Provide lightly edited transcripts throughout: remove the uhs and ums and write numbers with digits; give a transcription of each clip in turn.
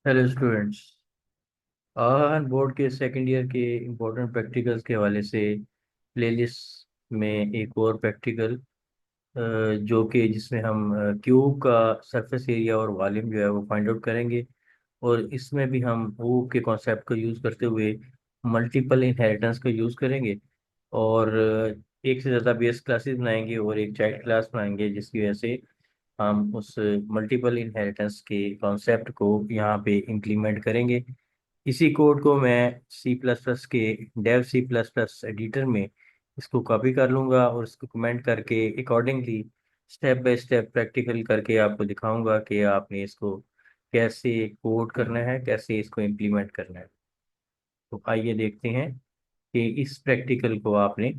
Hello students. On board के second year के important practicals के हवाले से प्लेलिस्ट में एक और प्रैक्टिकल जो कि जिसमें हम क्यूब का सरफेस एरिया और वॉल्यूम जो है वो फाइंड आउट करेंगे। और इसमें भी हम वो के कॉन्सेप्ट को यूज़ करते हुए मल्टीपल इनहेरिटेंस को यूज़ करेंगे। और एक से ज़्यादा बेस क्लासेस बनाएंगे और एक चाइल्ड क्लास बनाएंगे, जिसकी वजह से हम उस मल्टीपल इनहेरिटेंस के कॉन्सेप्ट को यहाँ पे इम्प्लीमेंट करेंगे। इसी कोड को मैं सी प्लस प्लस के Dev C plus plus editor में इसको कॉपी कर लूँगा और इसको कमेंट करके accordingly step by step practical करके आपको दिखाऊंगा कि आपने इसको कैसे कोड करना है, कैसे इसको इम्प्लीमेंट करना है। तो आइए देखते हैं कि इस प्रैक्टिकल को आपने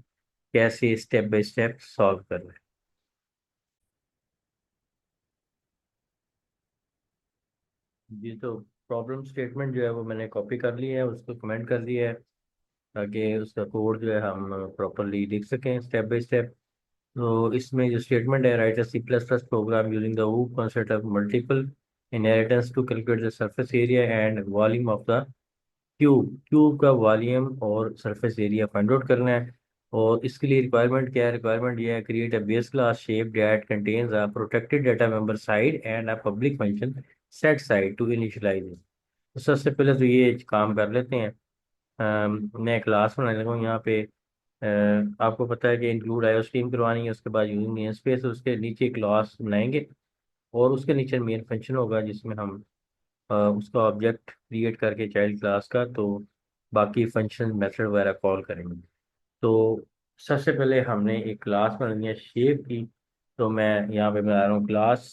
कैसे स्टेप बाय स्टेप सॉल्व करना है। जी, तो प्रॉब्लम स्टेटमेंट जो है वो मैंने कॉपी कर ली है, उसको कमेंट कर दिया है ताकि उसका कोड जो है हम प्रॉपरली लिख सकें स्टेप बाय स्टेप। तो इसमें जो स्टेटमेंट है, write a C plus plus program using the OOP concept of multiple inheritance to calculate the surface area and volume of the cube. Cube का वॉल्यूम और सरफेस एरिया फाइंड आउट करना है। और इसके लिए रिक्वायरमेंट क्या है? रिक्वायरमेंट ये है, create a base class shape that contains a protected data member side and a public function set side to initialize it. तो सबसे पहले तो ये काम कर लेते हैं। मैं क्लास बनाने लगा हूँ यहाँ पे। आपको पता है कि इंक्लूड आईओ स्ट्रीम करवानी है, उसके बाद यूजिंग नेम स्पेस, उसके नीचे क्लास बनाएंगे और उसके नीचे मेन फंक्शन होगा जिसमें हम उसका ऑब्जेक्ट क्रिएट करके चाइल्ड क्लास का, तो बाकी फंक्शन मेथड वगैरह कॉल करेंगे। तो सबसे पहले हमने एक क्लास बनानी है शेप की। तो मैं यहाँ पे बना रहा हूँ क्लास।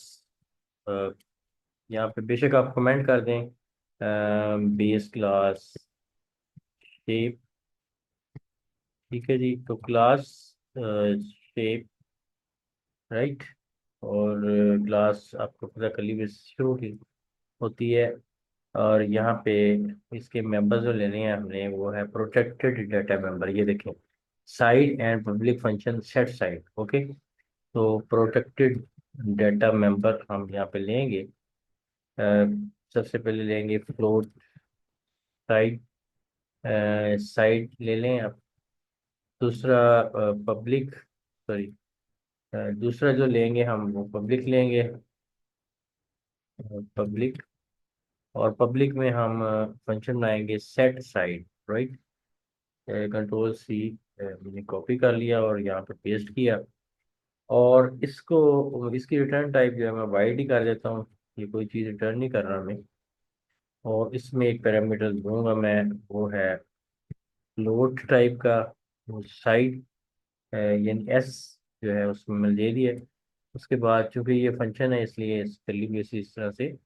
यहाँ पे बेशक आप कमेंट कर दें बेस क्लास शेप। ठीक है जी, तो क्लास शेप, राइट। और क्लास आपको पता कली बेस शुरू की होती है। और यहाँ पे इसके मेंबर्स जो लेने हैं हमने वो है प्रोटेक्टेड डाटा मेंबर, ये देखें, side and public function set side. Okay, तो प्रोटेक्टेड डाटा मेंबर हम यहाँ पे लेंगे। अ, सबसे पहले लेंगे फ्लोट साइड, साइड ले लें अब। दूसरा पब्लिक, सॉरी, दूसरा जो लेंगे हम वो पब्लिक लेंगे, पब्लिक। और पब्लिक में हम फंक्शन बनाएंगे set side, right. Control C मैंने कॉपी कर लिया और यहाँ पे पेस्ट किया। और इसको इसकी रिटर्न टाइप जो है मैं वाइड ही कर देता हूँ, ये कोई चीज़ रिटर्न नहीं कर रहा मैं। और इसमें एक पैरामीटर दूंगा मैं, वो है फ्लोट टाइप का साइड, यानी एस जो है उसमें मैं दे दिया। उसके बाद चूंकि ये फंक्शन है इसलिए इस कर्ली ब्रेसेस इस तरह से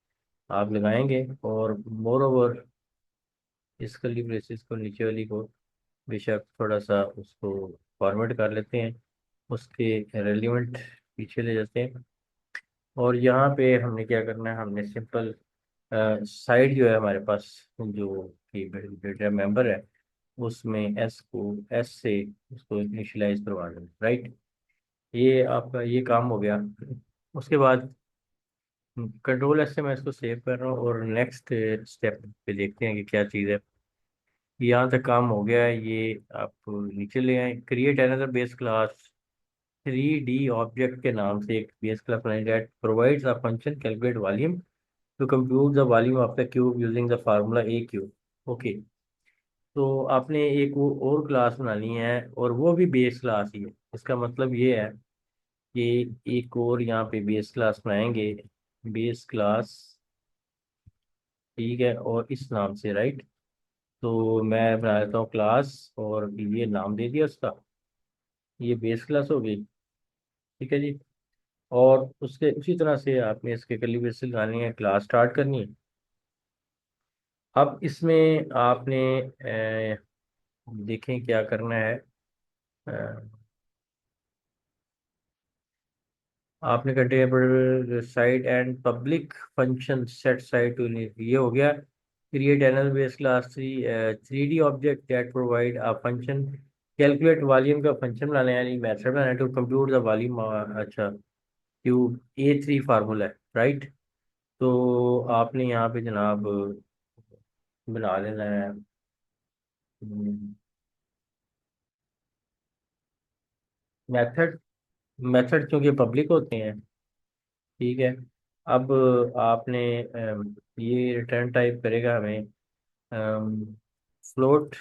आप लगाएंगे। और मोर ओवर इस कर्ली ब्रेसेस को, नीचे वाली को बेशक थोड़ा सा उसको फॉर्मेट कर लेते हैं, उसके रेलिवेंट पीछे ले जाते हैं। और यहाँ पे हमने क्या करना है, हमने सिंपल साइड जो है हमारे पास, जो कि डेटा मेंबर है, उसमें एस को एस से उसको इनिशियलाइज करवा दें, राइट। ये आपका ये काम हो गया। उसके बाद कंट्रोल एस से मैं इसको सेव कर रहा हूँ और नेक्स्ट स्टेप पे देखते हैं कि क्या चीज़ है। यहाँ तक काम हो गया है, ये आप नीचे ले आए, create another base class 3D object के नाम से एक बेस क्लास बनाई that provides a function calculate volume to compute the volume of the cube using the formula a cube. Okay, तो आपने एक वो और क्लास बनानी है और वो भी बेस क्लास ही है। इसका मतलब ये है कि एक और यहाँ पे बेस क्लास बनाएंगे, बेस क्लास, ठीक है, और इस नाम से, राइट। तो मैं बना लेता हूँ क्लास और ये नाम दे दिया उसका, ये बेस क्लास हो गई। ठीक है जी। और उसके उसी तरह से आपने इसके कर्ली ब्रेसेस लगानी है, क्लास स्टार्ट करनी है। अब इसमें आपने देखें क्या करना है। अ, आपने container side and public function set side to, ये हो गया। Create an base class 3D object that provide a function calculate volume का फंक्शन बनाना है, यानी मेथड बनाना है टू कंप्यूट द वॉल्यूम। अच्छा, क्यूब A3 फार्मूला है, राइट। तो आपने यहाँ पे जनाब बना लेना है मेथड। मेथड क्योंकि पब्लिक होते हैं, ठीक है। अब आपने ये रिटर्न टाइप करेगा हमें फ्लोट,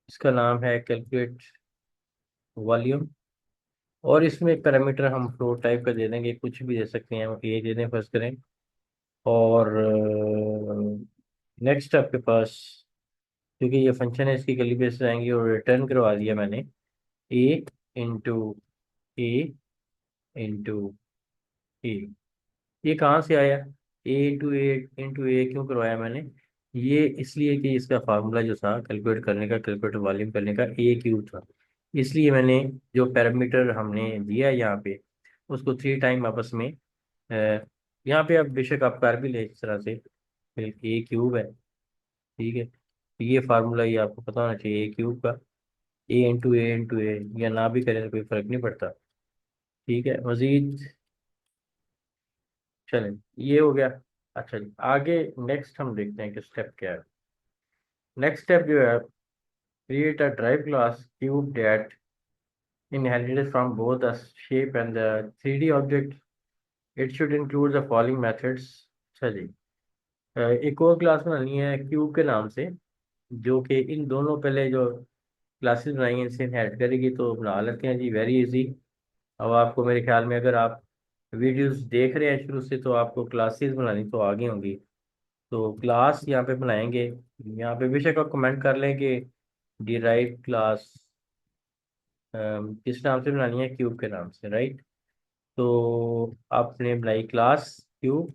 इसका नाम है कैलकुलेट वॉल्यूम। और इसमें पैरामीटर हम फ्लोट टाइप का दे देंगे, कुछ भी दे सकते हैं, हम ये दे दें फर्स्ट करें। और नेक्स्ट आपके पास, क्योंकि ये फंक्शन है इसकी कर्ली ब्रेसेस आएंगी, और रिटर्न करवा दिया मैंने ए इंटू ए इंटू ए। ये कहाँ से आया? ए क्यों करवाया मैंने? ये इसलिए कि इसका फार्मूला जो था कैलकुलेट करने का, कैलकुलेट वॉल्यूम करने का, ए क्यू था। इसलिए मैंने जो पैरामीटर हमने दिया है यहाँ पे, उसको 3 टाइम आपस में अ, यहाँ पे अब बेशक आप कर भी ले इस तरह से, ए क्यूब है, ठीक है। तो ये फार्मूला ये आपको पता होना चाहिए, ए क्यूब का, ए, या ना भी करें तो कोई फर्क नहीं पड़ता, ठीक है। मजीद चलें, ये हो गया। अच्छा जी, आगे नेक्स्ट हम देखते हैं कि स्टेप क्या है। नेक्स्ट स्टेप जो है, create a drive class cube that inherited from both the shape and the 3D object. It should include the following methods। अच्छा जी, एक और क्लास बनानी है क्यूब के नाम से, जो कि इन दोनों पहले जो क्लासेस बनाई हैं इनसे इनहेरिट करेगी। तो बना लेते हैं जी, वेरी इजी। अब आपको मेरे ख्याल में, अगर आप वीडियोस देख रहे हैं शुरू से, तो आपको क्लासेस बनानी तो आगे होंगी। तो क्लास यहाँ पे बनाएंगे। यहाँ पे बेशक आप कमेंट कर लें कि डिराइव क्लास किस नाम से बनानी है, क्यूब के नाम से, राइट। तो आपने बनाई क्लास क्यूब,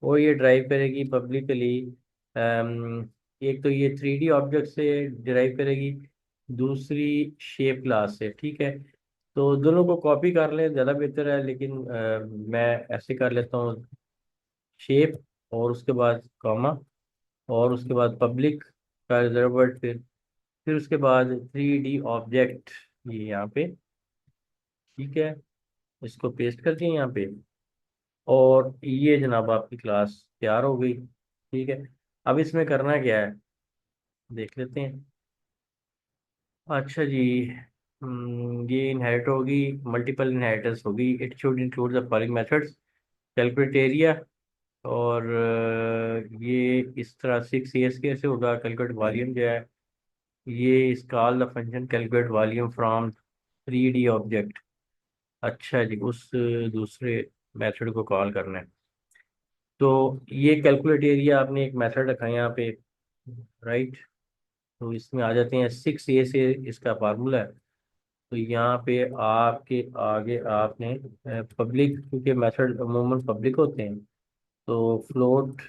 और ये ड्राइव करेगी पब्लिकली। एक तो ये 3D ऑब्जेक्ट से ड्राइव करेगी, दूसरी शेप क्लास से, ठीक है। तो दोनों को कॉपी कर लें ज़्यादा बेहतर है, लेकिन मैं ऐसे कर लेता हूँ, शेप और उसके बाद कॉमा, और उसके बाद पब्लिक का रिजर्व वर्ड, फिर उसके बाद 3D ऑब्जेक्ट, ये यहाँ पे, ठीक है। इसको पेस्ट कर दिए यहाँ पे, और ये जनाब आपकी क्लास तैयार हो गई, ठीक है। अब इसमें करना क्या है, देख लेते हैं। अच्छा जी, ये इनहेरिट होगी, मल्टीपल इनहेरिटेंस होगी। It should include the following methods, calculate area, और ये इस तरह 6 कैसे होगा, कैलकुलेट वॉल्यूम जो है, ये इस call the function calculate volume from 3D object. अच्छा जी, उस दूसरे मेथड को कॉल करना है। तो ये कैलकुलेट एरिया आपने एक मेथड रखा है यहाँ पे, राइट। तो इसमें आ जाते हैं 6 से इसका फार्मूला है। तो यहाँ पे आपके आगे आपने पब्लिक, क्योंकि मेथड अमूमन पब्लिक होते हैं, तो फ्लोट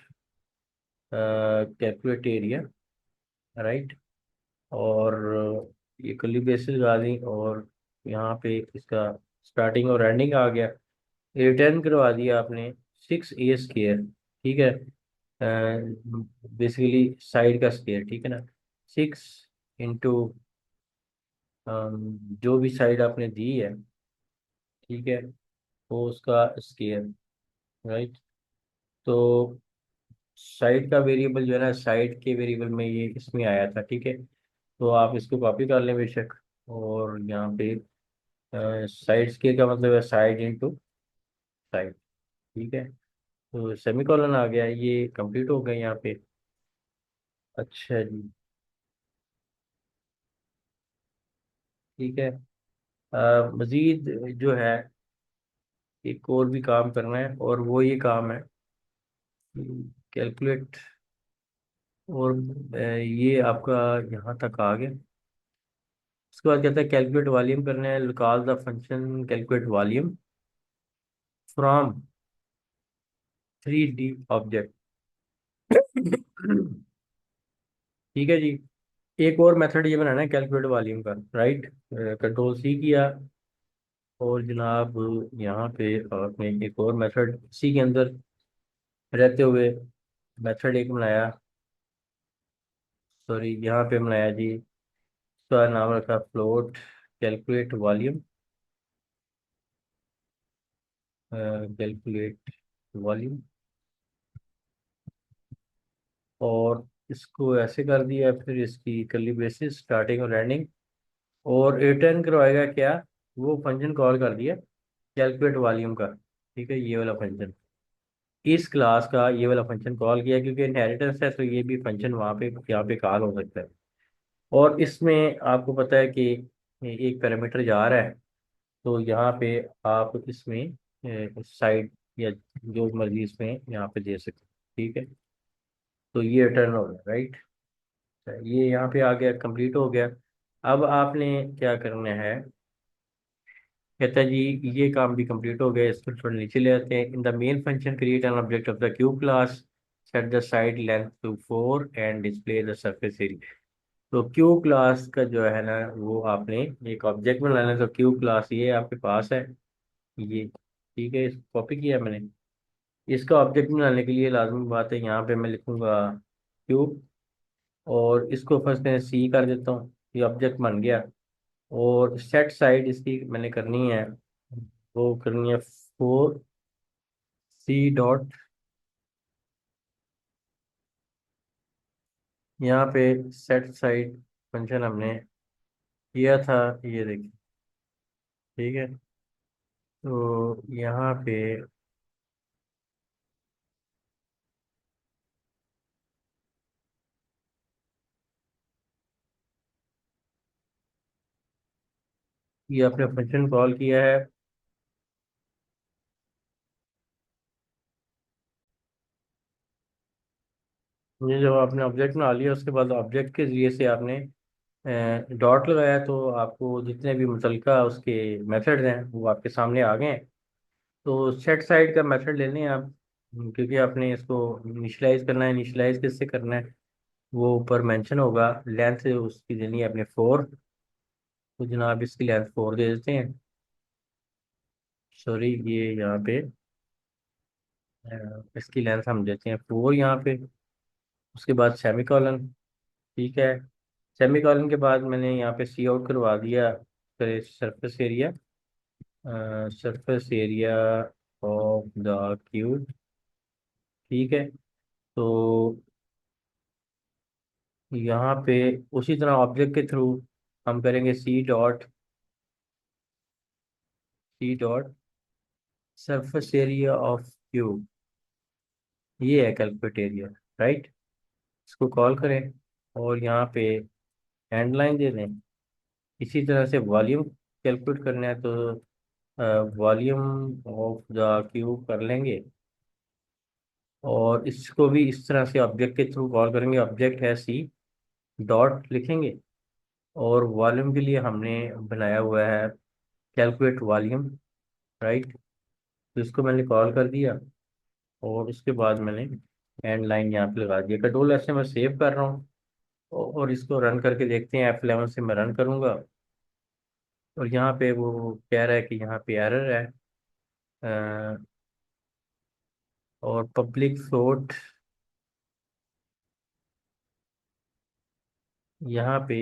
कैलकुलेट एरिया, राइट। और ये कर्ली ब्रेसेस लगा दी, और यहाँ पे इसका स्टार्टिंग और एंडिंग आ गया। रिटर्न करवा दिया आपने 6 A स्क्वेयर, ठीक है। बेसिकली साइड का स्क्वेयर, ठीक है ना। 6 इंटू जो भी साइड आपने दी है, ठीक है, वो उसका स्क्वेयर, राइट। तो साइड का वेरिएबल जो है ना, साइड के वेरिएबल में ये इसमें आया था, ठीक है। तो आप इसको कॉपी कर लें बेशक। और यहाँ पे साइड स्क्वेयर का मतलब है साइड इंटू साइड, ठीक है। तो सेमीकोलन आ गया, ये कंप्लीट हो गया यहाँ पे। अच्छा जी, ठीक है। मजीद जो है, एक और भी काम करना है, और वो ये काम है कैलकुलेट, और ये आपका यहाँ तक आ गया। उसके बाद कहता है कैलकुलेट वॉल्यूम करना है, निकाल the function calculate volume from 3D object. ठीक है जी। एक और मेथड ये बनाना है कैलकुलेट वॉल्यूम का, राइट। कंट्रोल सी किया, और जनाब यहाँ पे आपने एक और मेथड सी के अंदर रहते हुए मेथड एक बनाया, सॉरी यहाँ पे बनाया जी, उसका नाम रखा float calculate volume, calculate volume. और इसको ऐसे कर दिया, फिर इसकी कर्ली ब्रेसेस स्टार्टिंग और एंडिंग, और रिटर्न करवाएगा क्या, वो फंक्शन कॉल कर दिया कैलकुलेट वॉल्यूम का। ठीक है, ये वाला फंक्शन, इस क्लास का ये वाला फंक्शन कॉल किया, क्योंकि इनहेरिटेंस है तो ये भी फंक्शन वहाँ पे यहाँ पे कॉल हो सकता है। और इसमें आपको पता है कि एक पैरामीटर जा रहा है, तो यहाँ पे आप इसमें साइड या जो मर्जी इसमें यहाँ पे दे सकते हैं। ठीक है, तो ये रिटर्न हो गया, राइट। ये यहाँ पे आ गया, कंप्लीट हो गया। अब आपने क्या करना है, कहता है जी ये काम भी कंप्लीट हो गया, इसको थोड़ा नीचे ले आते हैं। In the main function create an object of the cube class, set the side length to 4 and display the surface area. तो क्यूब क्लास का जो है ना, वो आपने एक ऑब्जेक्ट बनाना है। तो क्यूब क्लास ये आपके पास है, ये ठीक है, इसको कॉपी किया मैंने। इसका ऑब्जेक्ट बनाने के लिए लाजमी बात है, यहाँ पे मैं लिखूंगा क्यूब, और इसको फर्स्ट में सी कर देता हूँ, ये ऑब्जेक्ट बन गया। और सेट साइड इसकी मैंने करनी है, वो करनी है 4 C डॉट, यहाँ पे सेट साइड फंक्शन हमने किया था, ये देखिए। ठीक है, तो यहाँ पे ये आपने फंक्शन कॉल किया है। ये जब आपने ऑब्जेक्ट बना लिया, उसके बाद ऑब्जेक्ट के जरिए से आपने डॉट लगाया, तो आपको जितने भी मुतलका उसके मेथड्स हैं वो आपके सामने आ गए हैं। तो सेट साइड का मेथड लेने हैं आप, क्योंकि आपने इसको इनिशलाइज करना है। इनिशलाइज किससे करना है, वो ऊपर मेंशन होगा। लेंथ उसकी देनी है अपने 4, तो जनाब इसकी लेंथ 4 दे देते हैं। सॉरी, ये यहाँ पे इसकी लेंथ हम देते हैं 4 यहाँ पे। उसके बाद सेमी कॉलन। ठीक है, सेमी कॉलन के बाद मैंने यहाँ पे सी आउट करवा दिया surface area, surface area of the cube. ठीक है, तो यहाँ पे उसी तरह ऑब्जेक्ट के थ्रू हम करेंगे c dot surface area of cube, ये है कैलकुलेट एरिया, राइट। इसको कॉल करें और यहाँ पे एंड लाइन दे दें। इसी तरह से वॉल्यूम कैलकुलेट करना है, तो वॉल्यूम ऑफ द क्यूब कर लेंगे, और इसको भी इस तरह से ऑब्जेक्ट के थ्रू कॉल करेंगे। ऑब्जेक्ट है सी डॉट लिखेंगे, और वॉल्यूम के लिए हमने बनाया हुआ है कैलकुलेट वॉल्यूम, राइट। तो इसको मैंने कॉल कर दिया, और उसके बाद मैंने एंड लाइन यहाँ पे लगा दिया। कंट्रोल ऐसे मैं सेव कर रहा हूँ, और इसको रन करके देखते हैं। F11 से मैं रन करूँगा, और यहाँ पे वो कह रहा है कि यहाँ पे एरर है, अ, और पब्लिक फ्लोट यहाँ पे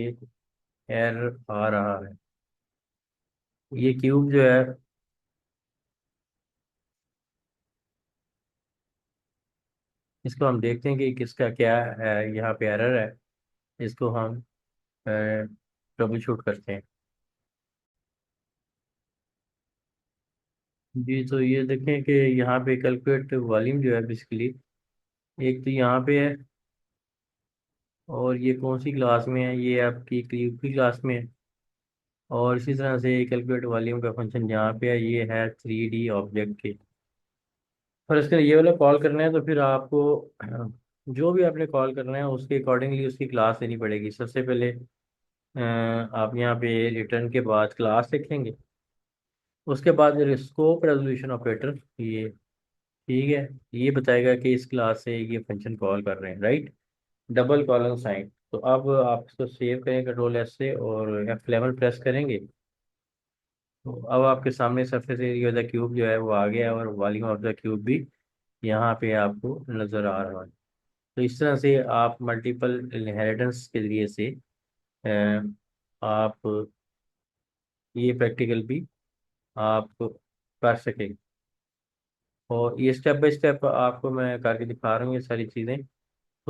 एरर आ रहा है। ये क्यूब जो है, इसको हम देखते हैं कि किसका क्या है, यहाँ पे एरर है। इसको हम ट्रबल शूट करते हैं। जी, तो ये देखें कि यहाँ पे कैलकुलेट वॉल्यूम जो है बेसिकली, एक तो यहाँ पे है, और ये कौन सी क्लास में है, ये आपकी क्यूब की क्लास में है। और इसी तरह से कैलकुलेट वॉल्यूम का फंक्शन यहाँ पे है, ये है 3D ऑब्जेक्ट के। पर इसके लिए ये वाला कॉल करना है, तो फिर आपको जो भी आपने कॉल करना है उसके अकॉर्डिंगली उसकी क्लास देनी पड़ेगी। सबसे पहले आप यहाँ पे रिटर्न के बाद क्लास लिखेंगे। उसके बाद स्कोप रेजोल्यूशन ऑपरेटर, ये ठीक है, ये बताएगा कि इस क्लास से ये फंक्शन कॉल कर रहे हैं, राइट। Double colon sign. तो अब आप इसको सेव करें कंट्रोल S से, और F11 प्रेस करेंगे, तो अब आपके सामने surface area of the cube जो है वो आ गया है, और वॉल्यूम ऑफ द क्यूब भी यहाँ पे आपको नज़र आ रहा है। तो इस तरह से आप मल्टीपल इनहेरिटेंस के जरिए से आप ये प्रैक्टिकल भी आप कर सकेंगे। और ये स्टेप बाय स्टेप आपको मैं करके दिखा रहा हूँ ये सारी चीज़ें।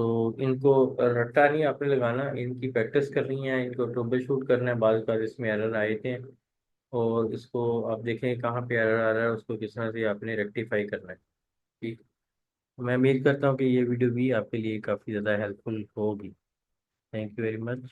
तो इनको रट्टा नहीं आपने लगाना, इनकी प्रैक्टिस करनी है, इनको ट्रबल शूट करना है। बाद का इसमें एरर आए थे और इसको आप देखें कहाँ पे एरर आ रहा है, उसको किस तरह से आपने रेक्टिफाई करना है। ठीक। मैं उम्मीद करता हूँ कि ये वीडियो भी आपके लिए काफ़ी ज़्यादा हेल्पफुल होगी। Thank you very much.